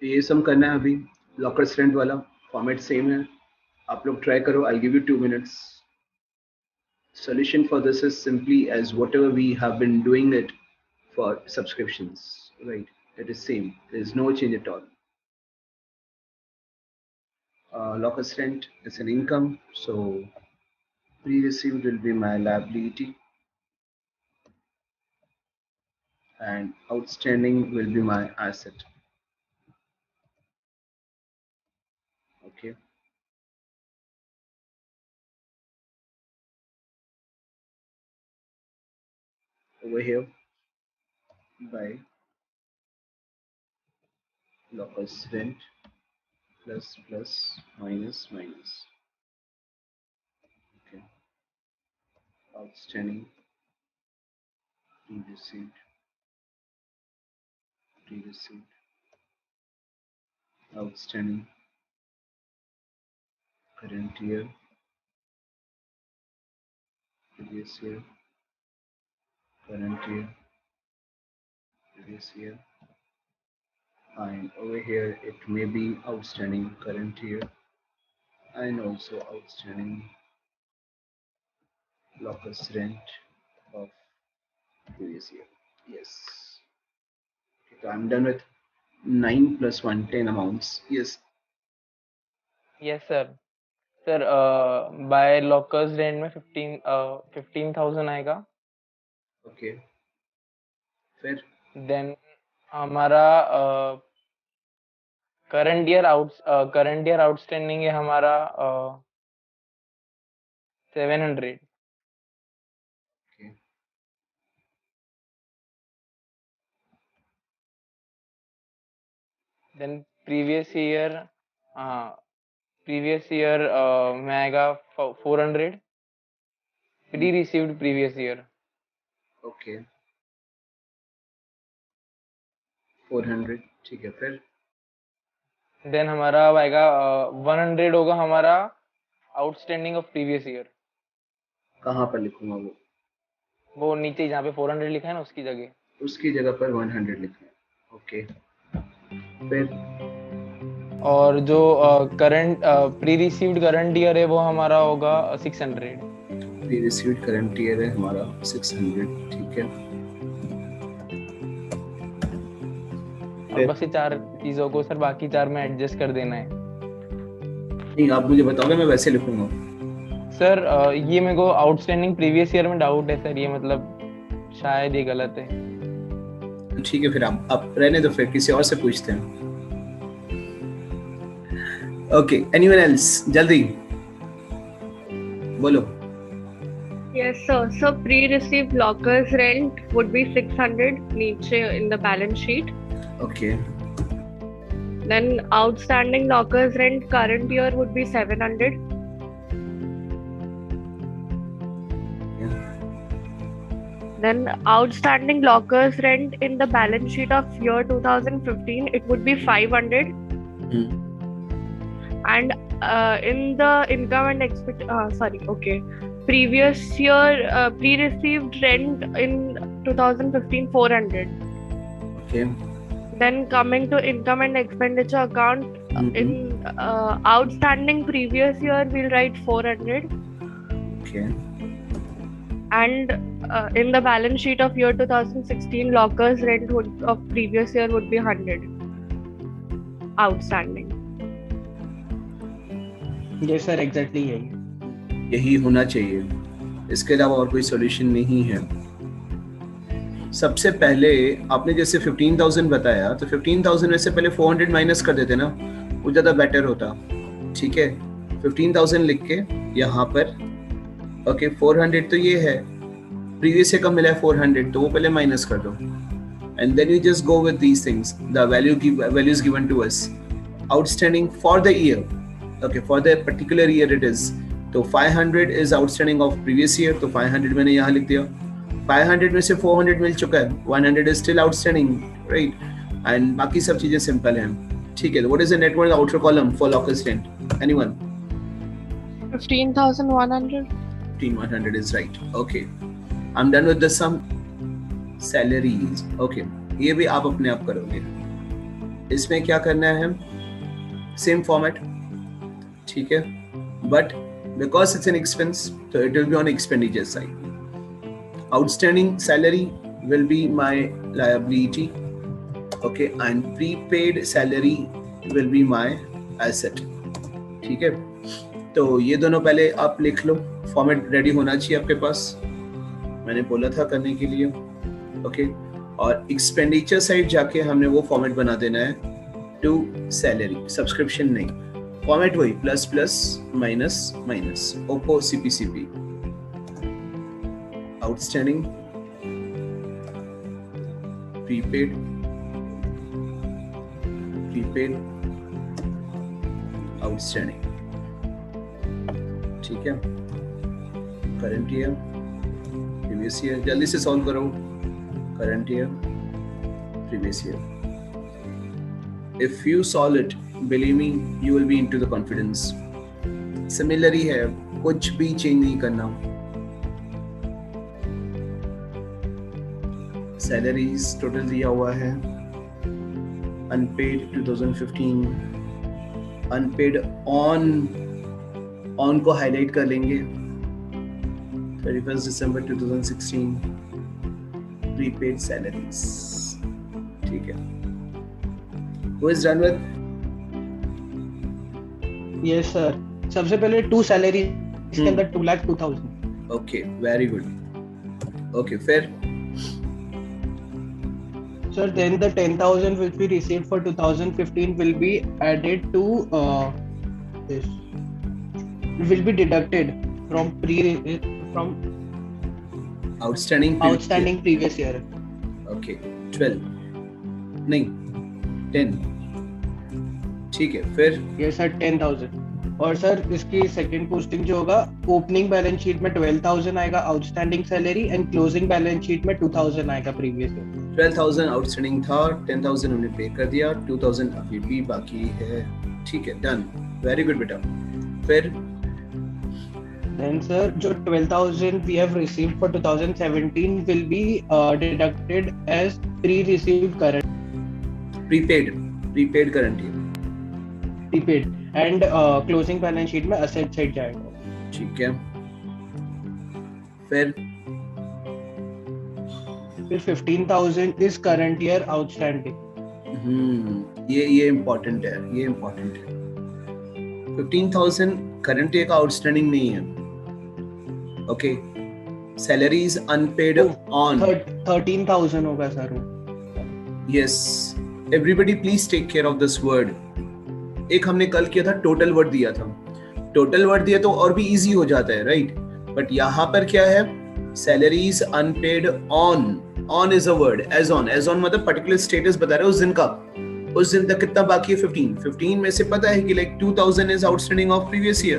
ये सम करना है अभी, लॉकर्स रेंट वाला फॉर्मेट सेम है, आप लोग ट्राई करो. I'll give you 2 minutes. Solution for this is simply as whatever we have been doing it for subscriptions, right? It is same, there is no change at all. Locus rent is an income, so pre-received will be my liability and outstanding will be my asset. Okay. Over here, by locus rent plus minus minus. Okay. Outstanding, pre-received, outstanding, current year, previous year, current year, previous year, and over here it may be outstanding current year and also outstanding locus rent of previous year. Yes. Okay, so I'm done with 9 plus 1, 10 amounts. Yes. Yes, sir. Sir by lockers rent में 15,000 आएगा. Okay. फिर then हमारा current year outstanding है हमारा 700. okay. Then previous year में आएगा 400 pre received previous year. Okay. 400. ठीक है. फिर देन हमारा आएगा 100 होगा हमारा आउटस्टैंडिंग ऑफ प्रीवियस ईयर. कहाँ पर लिखूंगा वो नीचे जहाँ पे 400 लिखा है ना उसकी जगह. उसकी जगह पर 100 लिखना है. ओके. फिर और जो current pre received current year है वो हमारा होगा 600. प्री रिसीव्ड करंट ईयर है हमारा 600. ठीक है. और बस ये 4 चीजों को सर बाकी 4 में एडजस्ट कर देना है. नहीं, आप मुझे बताओगे, मैं वैसे लिखूंगा. सर ये मेरे को आउटस्टैंडिंग प्रीवियस ईयर में डाउट है सर, ये मतलब शायद ये गलत है. ठीक है, फिर आप रहने दो, फिर किसी और से पूछते हैं. Okay, anyone else? जल्दी बोलो. Yes, sir. So pre-received lockers rent would be 600 niche in the balance sheet. Okay. Then outstanding lockers rent current year would be 700. Yeah. Then outstanding lockers rent in the balance sheet of year 2015, it would be 500. And in the income and previous year pre-received rent in 2015, 400. Okay. Then coming to income and expenditure account, in outstanding previous year we'll write 400. Okay. And in the balance sheet of year 2016, lockers rent of previous year would be 100 outstanding. Yes sir, exactly यही होना चाहिए, इसके अलावा और कोई solution नहीं है. सबसे पहले आपने जैसे 15,000 बताया, तो 15,000 में से पहले 400 माइनस कर देते ना, वो ज़्यादा बेटर होता. ठीक है. 15,000 लिख के यहाँ पर ओके 400 तो ये है, प्रीवियस से कम मिला है 400, तो वो पहले माइनस कर दो. And then you just go with these things, the values given to us. Outstanding for the year, okay for the particular year it is, तो 500 is outstanding of previous year, तो 500 मैंने यहाँ लिख दिया. 500 में से 400 मिल चुका है, 100 is still outstanding, right. And बाकी सब चीजें सिंपल हैं. ठीक है. What is the net worth outer column for lockers rent? Anyone? 15,100. 15,100 is right. Okay. I'm done with the sum. Salaries. Okay. ये भी आप अपने आप करोगे. इसमें क्या करना है, सेम फॉर्मेट, ठीक है, but because it's an expense तो it will be on expenditure side. Outstanding salary will be my liability, okay, and prepaid salary will be my asset. ठीक है, तो ये दोनों पहले आप लिख लो, फॉर्मेट रेडी होना चाहिए आपके पास, मैंने बोला था करने के लिए, ओके. और एक्सपेंडिचर साइड जाके हमने वो फॉर्मेट बना देना है टू सैलरी, सब्सक्रिप्शन नहीं, फॉर्मेट वही plus plus minus minus, Oppo सीपीसीपी, outstanding, prepaid, prepaid, outstanding. ठीक है, करंट ईयर, प्रीवियस ईयर, जल्दी से सॉल्व करो. Current year, previous year. If you solve it, believe me, you will be into the confidence. Similar ही है, कुछ भी change नहीं करना. Salaries total दिया हुआ है. Unpaid 2015. Unpaid on को हाईलाइट कर लेंगे. 31st December 2016. Prepaid salaries. ठीक है. Who is done with? Yes sir. सबसे पहले 2 सैलरी इसके अंदर 2,02,000. Okay, very good. Okay, fair. Sir, then the 10,000 which we received for 2015 will be added to this. Will be deducted from Outstanding previous year. Okay, 12. नहीं, 10. ठीक है, फिर ये sir 10,000. और सर इसकी सेकंड पोस्टिंग जो होगा, ओपनिंग बैलेंस शीट में 12,000 आएगा outstanding salary, and closing balance sheet में 2,000 आएगा प्रीवियस ईयर. 12,000 आउटस्टैंडिंग था, 10,000 हमने पे कर दिया, 2,000 अभी भी बाकी है. ठीक है, डन. वेरी गुड बेटा. फिर Then sir, जो 12,000 we have received for 2017 will be deducted as pre-received current. prepaid current year. Prepaid and closing balance sheet में asset side जाएगा. ठीक है, फिर 15,000 is current year outstanding. ये इम्पोर्टेंट है, ये इम्पोर्टेंट है. 15,000 करंट ईयर का आउटस्टैंडिंग नहीं है. ओके, सैलरीज अनपेड ऑन 13,000 होगा sir. Yes, everybody please take care of this word. एक हमने कल किया था, टोटल वर्ड दिया था. टोटल वर्ड दिया तो और भी इजी हो जाता है, राइट? बट यहाँ पर क्या है, salaries unpaid on. On is a word, as on. As on मतलब पर्टिकुलर स्टेटस बता रहे हो उस दिन का, उस दिन तक कितना बाकी है. 15 में से पता है कि like 2,000 is outstanding of previous year,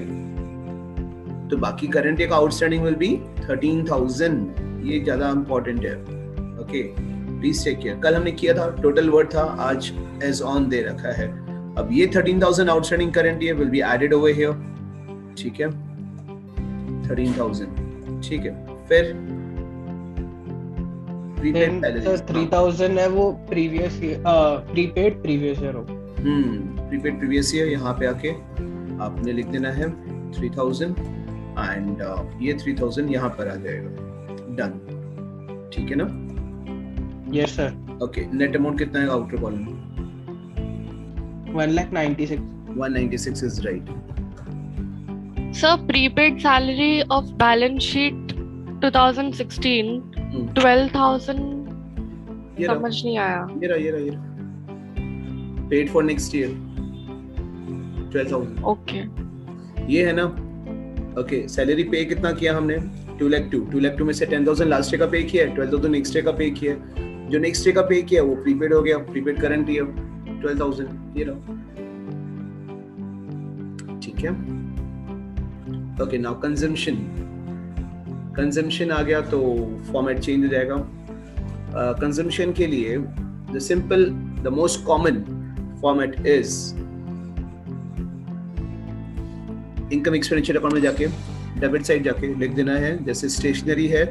तो बाकी करंट ईयर का आउटस्टैंडिंग विल बी 13,000. ये ज्यादा इंपॉर्टेंट है. Okay, please take care. कल हमने किया था, टोटल वर्ड था, आज एज ऑन दे रखा है. अब ये 13,000 outstanding current year will be added over here. ठीक है, 13,000. ठीक है, फिर सर 3,000 है वो previous year, prepaid previous year हो. Prepaid previous year. यहाँ पे आके आपने लिख देना है 3,000 एंड ये 3,000 यहाँ पर आ जाएगा. डन. ठीक है ना? Yes sir. Okay, net amount कितना है आउटर कॉलम में? 1,96,000. 196 is right. Sir, prepaid salary of balance sheet 2016 12,000. समझ नहीं आया. ये रहा. Paid for next year 12,000. Okay. ये है ना? ओके, सैलरी पे कितना किया हमने? 2,02,000 में से 10,000 लास्ट ईयर का पे किया है, 12,000 नेक्स्ट ईयर का पे किया है. जो नेक्स्ट ईयर का पे किया वो प्रीपेड हो गया. Prepaid current year 12,000. ये रहा. ठीक है. ओके, नाउ कंजम्पशन आ गया तो फॉर्मेट चेंज हो जाएगा. कंजम्पशन के लिए the most common format is income expenditure account में जाके डेबिट साइड जाके लिख देना है. जैसे स्टेशनरी है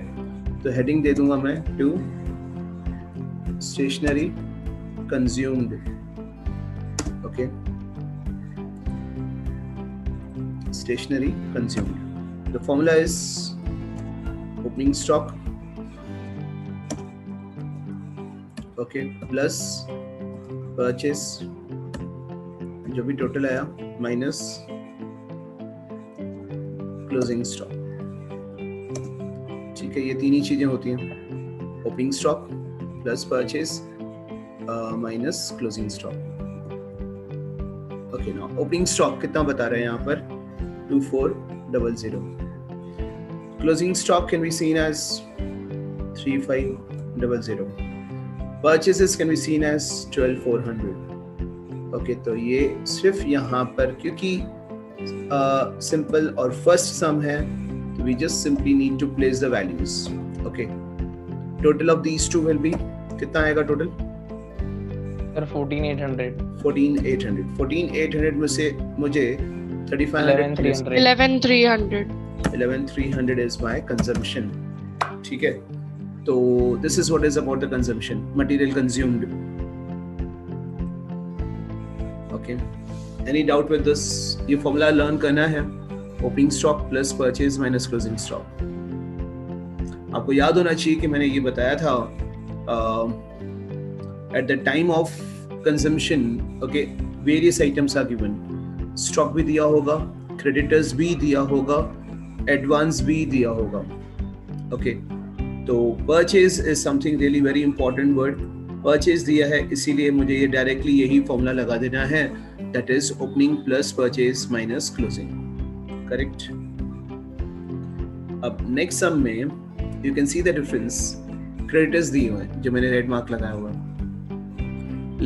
तो हेडिंग दे दूंगा मैं to stationery consumed. Okay. Stationery consumed. The formula is opening stock, okay, plus purchase जो भी टोटल आया माइनस क्लोजिंग स्टॉक. ठीक है, ये तीन ही चीजें होती हैं, opening stock plus purchase minus closing stock. Okay, now opening stock कितना बता रहे हैं यहाँ पर 2400. Closing stock can be seen as 3500. Purchases can be seen as 12400. Okay, तो ये सिर्फ यहाँ पर क्योंकि सिंपल और फर्स्ट सम है तो we just simply need to place the values. Okay, total of these two will be कितना आएगा टोटल सर 14800. 14800 में से मुझे 3500 11300 11300 is my consumption. ठीक है, तो this is what is about the consumption, material consumed. Okay, any doubt with this? ये formula learn करना है, opening stock plus purchase minus closing stock. आपको याद होना चाहिए कि मैंने ये बताया था at the time of consumption, okay, various items are given. Stock भी दिया होगा, creditors भी दिया होगा, advance भी दिया होगा. Okay, तो purchase is something really very important word. Purchase दिया है इसीलिए मुझे ये डायरेक्टली यही फॉर्मूला लगा देना है, that is opening plus purchase minus closing. Correct. अब नेक्स्ट सम में you can see the difference. Creditors दिए हुए हैं जो मैंने रेड मार्क लगाया हुआ है,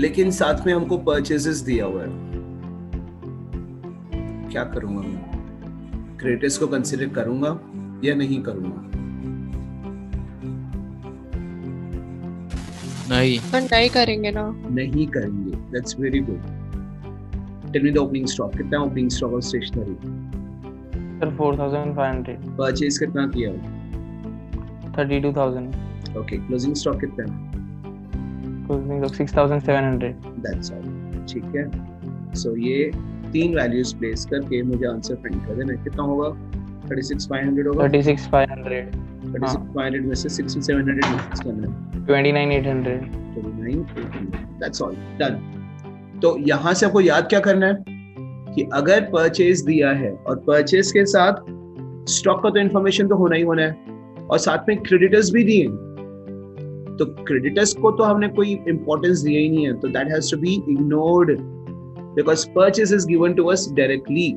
लेकिन साथ में हमको परचेजेस दिया हुआ है. क्या करूंगा मैं? क्रेडिटर्स को कंसिडर करूंगा या नहीं करूंगा? नहीं करेंगे ना. नहीं करेंगे. That's very good. Tell me the opening stock. कितना opening stock और stationery? सर 4500. Purchase कितना किया? 32000. Okay. Closing stock कितना? Closing stock 6700. That's all. ठीक है. So ये तीन values place करके मुझे आंसर फाइंड कर देना. कितना होगा? 36500 होगा. 36500. 36500 में से 6700 माइनस करना है. 29800. 29800. That's all. Done. तो यहाँ से आपको याद क्या करना है कि अगर परचेज दिया है और परचेज के साथ स्टॉक का तो इन्फॉर्मेशन तो होना ही होना है और साथ में क्रेडिटर्स भी दिए, तो क्रेडिटर्स को तो हमने कोई इंपॉर्टेंस दिया ही नहीं है, तो that has to be ignored because purchase is given to us directly.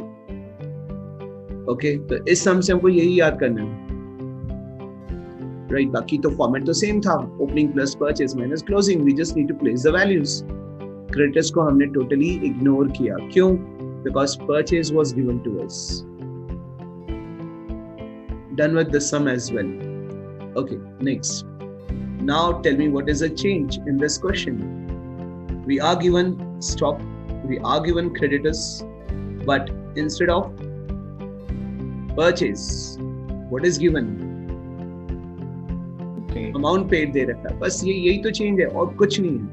Okay, तो इस सम से हमको यही याद करना है. राइट, बाकी तो फॉर्मेट तो सेम था, opening plus purchase minus closing. We just need to place the values. Creditors को हमने टोटली इग्नोर किया. क्यों? Because purchase was given to us. Done with the sum as well. Okay, next. Now tell me what is the change in this question. We are given stock, we are given creditors, but instead of purchase what is given? Amount paid दे रखा है. बस यही तो change है और कुछ नहीं है.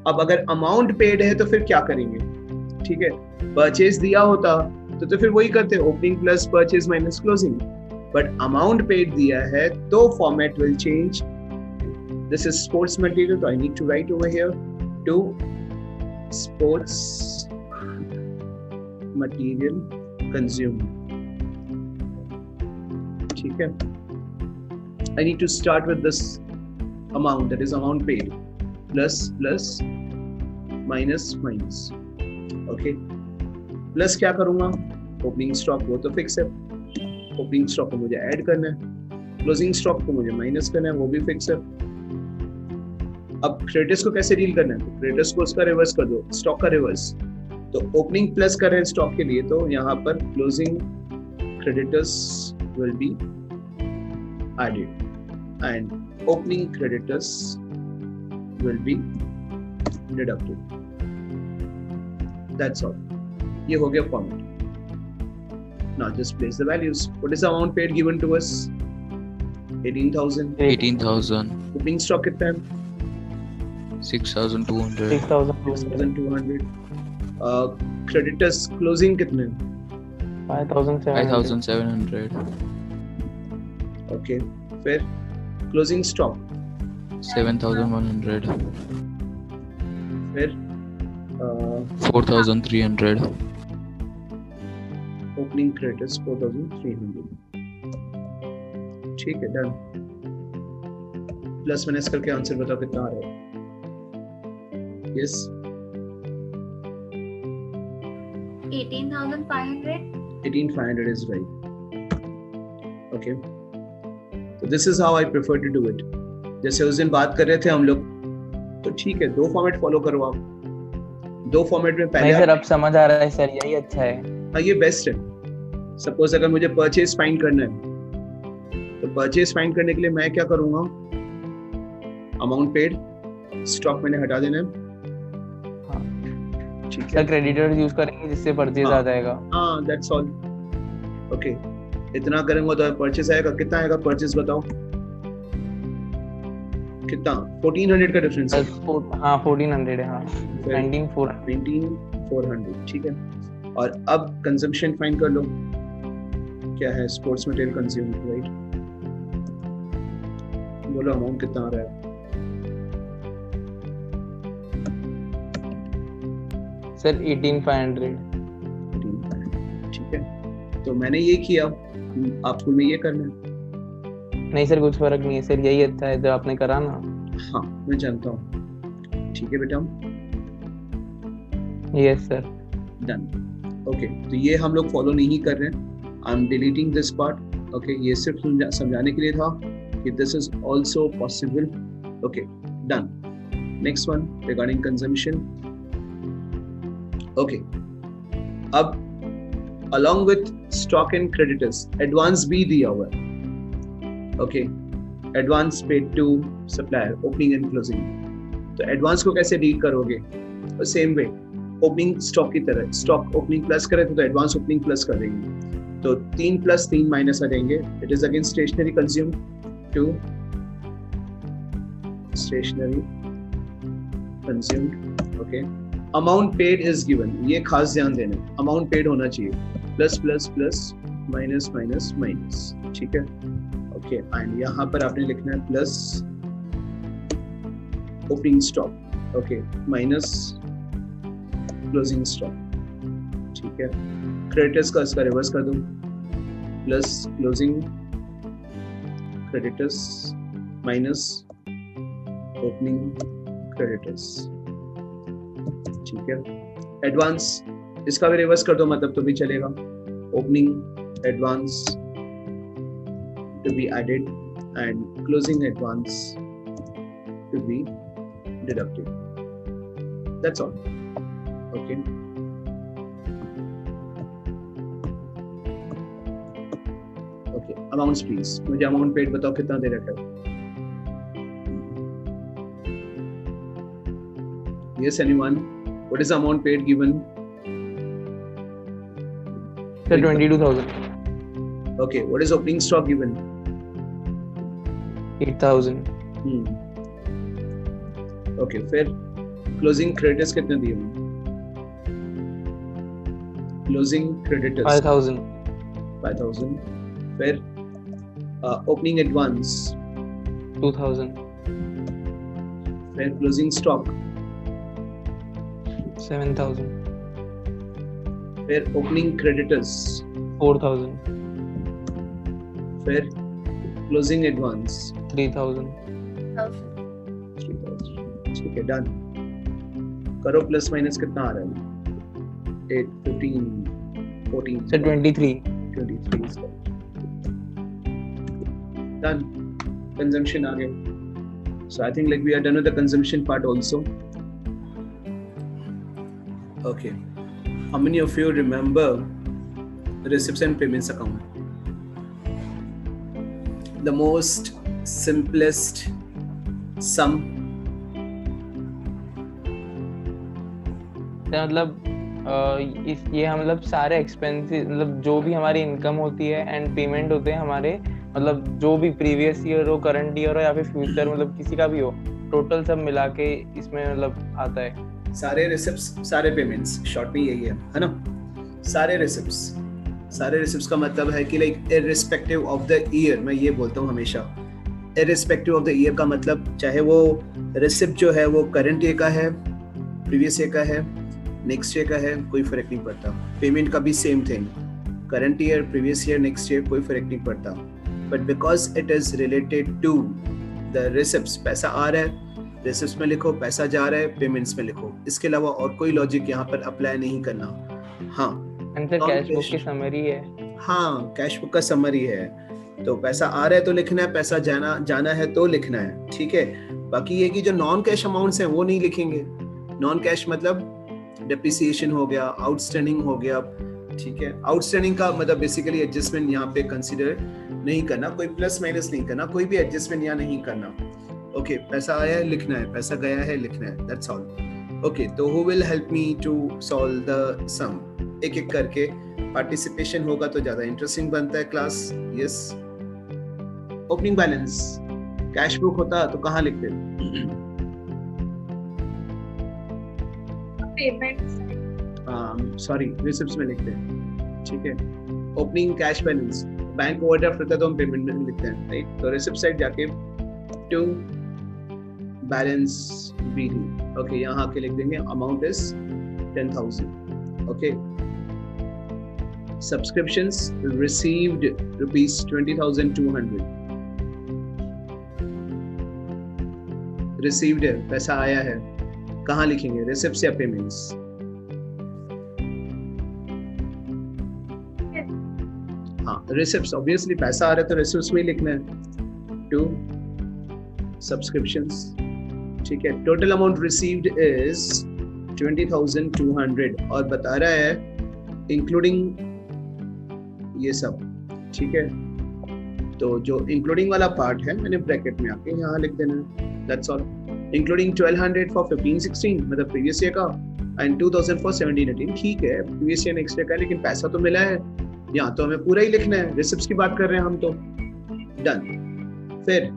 अब अगर अमाउंट पेड है तो फिर क्या करेंगे? ठीक है, परचेज दिया होता तो फिर वही करते, opening plus purchase minus closing. But amount paid दिया है तो format will change. This is sports material, तो I need to write over here to sports material consumed. ठीक है, I need to start with this amount, that is amount paid, plus minus. Okay, plus क्या करूँगा? Opening stock वो तो fix है, opening stock को मुझे add करना है, closing stock को मुझे minus करना है, वो भी fix है. अब creditors को कैसे deal करना है? तो creditors को उसका reverse कर दो, stock का reverse. तो opening plus कर रहे हैं stock के लिए, तो यहाँ पर closing creditors will be added and opening creditors will be deducted. That's all. ये हो गया format. Now just place the values. What is the amount paid given to us? 18,000. 18,000. Opening stock कितना है? 6,200. 6200. 6,200. क्रेडिटर्स क्लोजिंग कितने? 5700 5700 okay, फिर closing stock 7100 फिर 4300 opening creditors 4300। ठीक है, डन। प्लस माइनस करके आंसर बताओ कितना आ रहा है। Yes 18,500. 18,500 is right. Okay. So this is how I prefer to do it. जैसे उस दिन बात कर रहे थे हम लोग, तो ठीक है, 2 फॉर्मेट फॉलो करो आप। 2 फॉर्मेट में पहले नहीं सर, अब समझ आ रहा है सर, यही अच्छा है। हाँ, ये बेस्ट है। सपोज अगर मुझे परचेज फाइंड करना है, तो परचेज फाइंड करने के लिए मैं क्या करूंगा, अमाउंट पेड, स्टॉक मैंने हटा देना है। हाँ ठीक है सर, क्रेडिटर्स यूज करेंगे जिससे परचेज हाँ। आ जाएगा। हाँ, दैट्स ऑल। ओके, इतना करेंगे तो परचेज आएगा। कितना आएगा परचेज बताओ? कितना? 1400 का डिफरेंस है। हाँ 1400 है। हाँ 19400। 19400। ठीक है, और अब कंजम्पशन फाइंड कर लो। क्या है? Sports material consumed, right? बोलो अमाउंट कितना आ रहा है? सर 18500। 18,500। ठीक है, तो मैंने ये किया, आपको में ये करना है। नहीं सर, कुछ फर्क नहीं है सर, यही अच्छा है जो आपने करा ना। हाँ, मैं जानता हूँ। ठीक है बेटा, यस सर। डन। ओके, तो ये हम लोग फॉलो नहीं कर रहे हैं। I am deleting this part. Okay, ये सिर्फ समझाने के लिए था कि this is also possible. Okay, done. Next one regarding consumption. Okay, अब along with stock and creditors, advance भी दिया हुआ है। Okay, advance paid to supplier, opening and closing। तो advance को कैसे डील करोगे? सेम वे, ओपनिंग स्टॉक की तरह, स्टॉक ओपनिंग प्लस करे तो एडवांस ओपनिंग प्लस कर देंगे, तो 3 + 3 माइनस आ जाएंगे। It is again stationery consume to stationery consumed. Okay, amount paid is given, ये खास ध्यान देना, अमाउंट पेड होना चाहिए, plus plus plus minus minus minus. ठीक है, ओके, एंड यहाँ पर आपने लिखना है plus opening stock, okay, minus closing stock. ठीक है, क्रेडिटर्स का इसका रिवर्स कर दूं, plus closing creditors minus opening creditors. ठीक है, एडवांस इसका भी रिवर्स कर दो, मतलब तो भी चलेगा, opening advance to be added and closing advance to be deducted. That's all. Okay, okay, amounts please, मुझे अमाउंट पेड बताओ कितना दे रखा है? Yes, anyone? What is the amount paid given? Sir 22,000। Okay, what is opening stock given? 8,000। Okay, फिर closing creditors कितने दिए हुए? Closing creditors 5,000। 5,000। फिर opening advance 2,000। फिर closing stock 7,000। फिर opening creditors 4,000। फिर closing advance 3,000। 3,000। ठीक है, डन। करो प्लस माइनस कितना आ रहा है? 8, 15, 14। Sir 23। 23 is correct. Done. Consumption आ गया. So I think like we are done with the consumption part also. Okay. How many of you remember receipts and payments account? The most simplest sum. मतलब ये हम मतलब सारे expenses, मतलब जो भी हमारी इनकम होती है एंड पेमेंट होते हैं हमारे, मतलब जो भी प्रीवियस ईयर हो, करंट ईयर हो या फिर फ्यूचर, मतलब किसी का भी हो, टोटल सब मिला के इसमें मतलब आता है। सारे रिसिप्ट्स, सारे पेमेंट्स, शॉर्ट में यही है ना? सारे रिसिप्ट्स का मतलब है कि like irrespective of the year, मैं ये बोलता हूँ हमेशा, इररिस्पेक्टिव ऑफ द ईयर का मतलब चाहे वो रिसिप्ट जो है वो करंट ईयर का है, प्रीवियस ईयर का है, नेक्स्ट ईयर का है, कोई फर्क नहीं पड़ता। पेमेंट का भी same thing, current year, previous year, next year, कोई फर्क नहीं पड़ता। But because it is related to the receipts, पैसा आ रहा है रिसिप्ट्स में लिखो, पैसा जा रहा है पेमेंट्स में लिखो, इसके अलावा और कोई लॉजिक यहाँ पर अप्लाई नहीं करना। हाँ, कैश बुक की समरी है। हाँ, कैश बुक का समरी है, तो पैसा आ रहा है तो लिखना है, पैसा जाना है तो लिखना है, ठीक है। बाकी ये कि जो नॉन कैश अमाउंट्स हैं वो नहीं लिखेंगे। नॉन कैश मतलब डेप्रिसिएशन हो गया, आउटस्टैंडिंग हो गया, ठीक है। आउटस्टैंडिंग का मतलब बेसिकली एडजस्टमेंट यहाँ पे कंसीडर नहीं करना, कोई प्लस माइनस नहीं करना, कोई भी एडजस्टमेंट यहाँ नहीं करना। ओके, पैसा आया है लिखना है, पैसा गया है लिखना है, दैट्स ऑल। ओके, तो who will help me to solve the sum? एक एक करके, पार्टिसिपेशन होगा तो ज्यादा इंटरेस्टिंग बनता है class. Yes, opening balance, cash book होता तो कहाँ लिखते? सॉरी, रिसिप्ट्स में लिखते हैं, ठीक है। Opening cash balance, bank overdraft होता है तो हम पेमेंट में लिखते हैं, राइट। तो रिसिप्ट साइड जाके टू बैलेंस BD, ओके, यहाँ आके लिख देंगे amount is 10,000, okay. Subscriptions received rupees 20,200, received है, पैसा आया है, कहाँ लिखेंगे? रिसिप्ट्स या पेमेंट्स? हाँ, रिसिप्ट्स, ऑब्वियसली पैसा आ रहा है तो रिसिप्ट्स में ही लिखना है। टू सब्सक्रिप्शंस, ठीक है। टोटल अमाउंट रिसीव्ड इज 20,200 और बता रहा है इंक्लूडिंग ये सब, ठीक है। तो जो इंक्लूडिंग वाला पार्ट है मैंने ब्रैकेट में आके यहाँ लिख देना है, दैट्स ऑल। इंक्लूडिंग 1200 फॉर 15-16 मतलब प्रीवियस ईयर का, एंड 2000 फॉर 17-18, ठीक है, प्रीवियस ईयर नेक्स्ट ईयर का, लेकिन पैसा तो मिला है, यहाँ तो हमें पूरा ही लिखना है, रिसिप्ट्स की बात कर रहे हैं हम तो। डन। फिर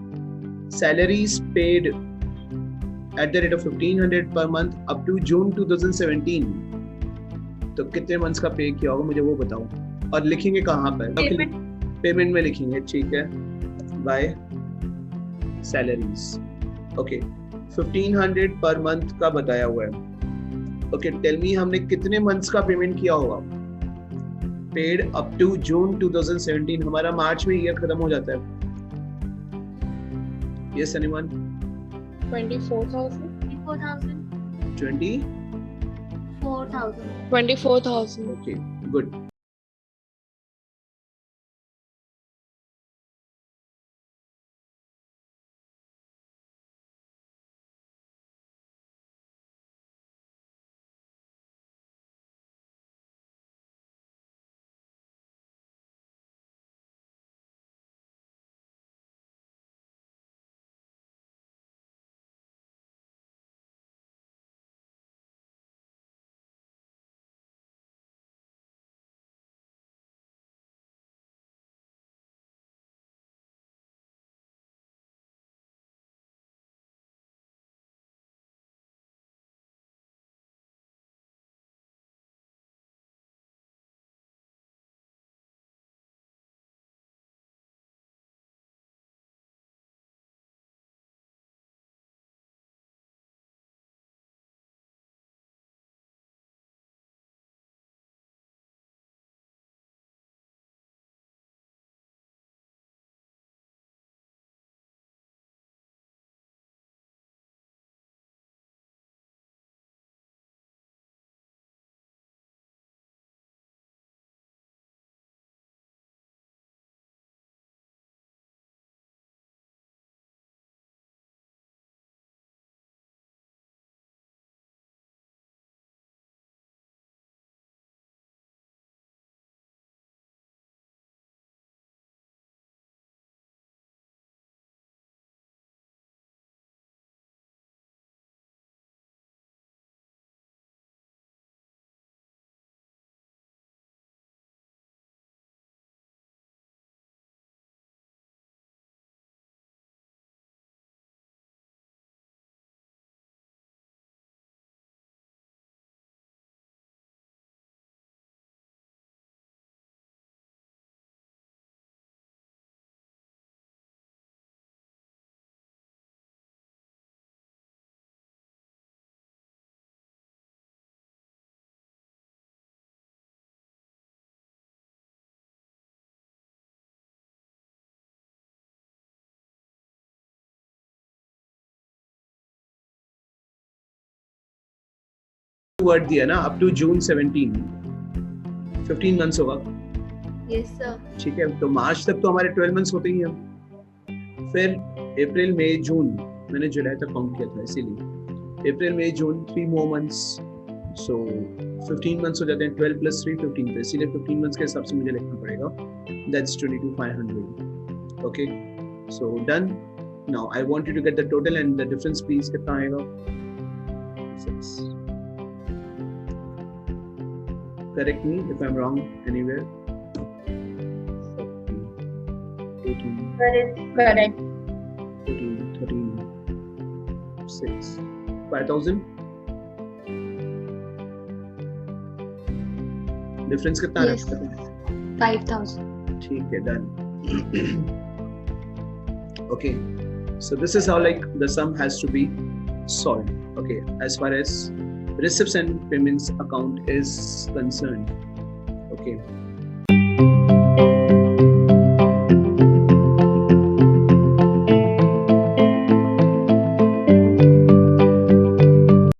salaries paid at the rate of 1500 per month up to June 2017, तो कितने मंथ्स का पे किया होगा मुझे वो बताओ, और लिखेंगे कहाँ पर? पेमेंट में लिखेंगे, ठीक है, bye salaries. Okay, 1500 per month का बताया हुआ है। ओके, टेल मी हमने कितने मंथ्स का पेमेंट किया होगा? पेड अप टू जून 2017, हमारा मार्च में ईयर खत्म हो जाता है। Yes anyone? 24,000. 24,000। Okay, good. Word दिया ना, अप टू जून 17, 15 मंथ्स होगा। Yes, sir. ठीक है, तो मार्च तक तो हमारे 12 मंथ्स होते ही हैं। फिर अप्रैल मई जून, मैंने जुलाई तक काउंट किया था इसीलिए, अप्रैल मई जून 3 मोर मंथ्स, सो 15 मंथ्स हो जाते हैं। 12 + 3 15, तो इसीलिए 15 मंथ्स के हिसाब से मुझे लिखना पड़ेगा, that's 22,500। Okay, so done. Now I want you to get the total and the difference please, कितना आएगा? 6। Correct me if I am wrong anywhere. 18, Correct. 14, 13, 6, 5,000। Difference कितना Yes, रहता है? 5,000. ठीक है, done. Okay, so this is how like the sum has to be solved. Okay, as far as receipts and payments account is concerned. Okay.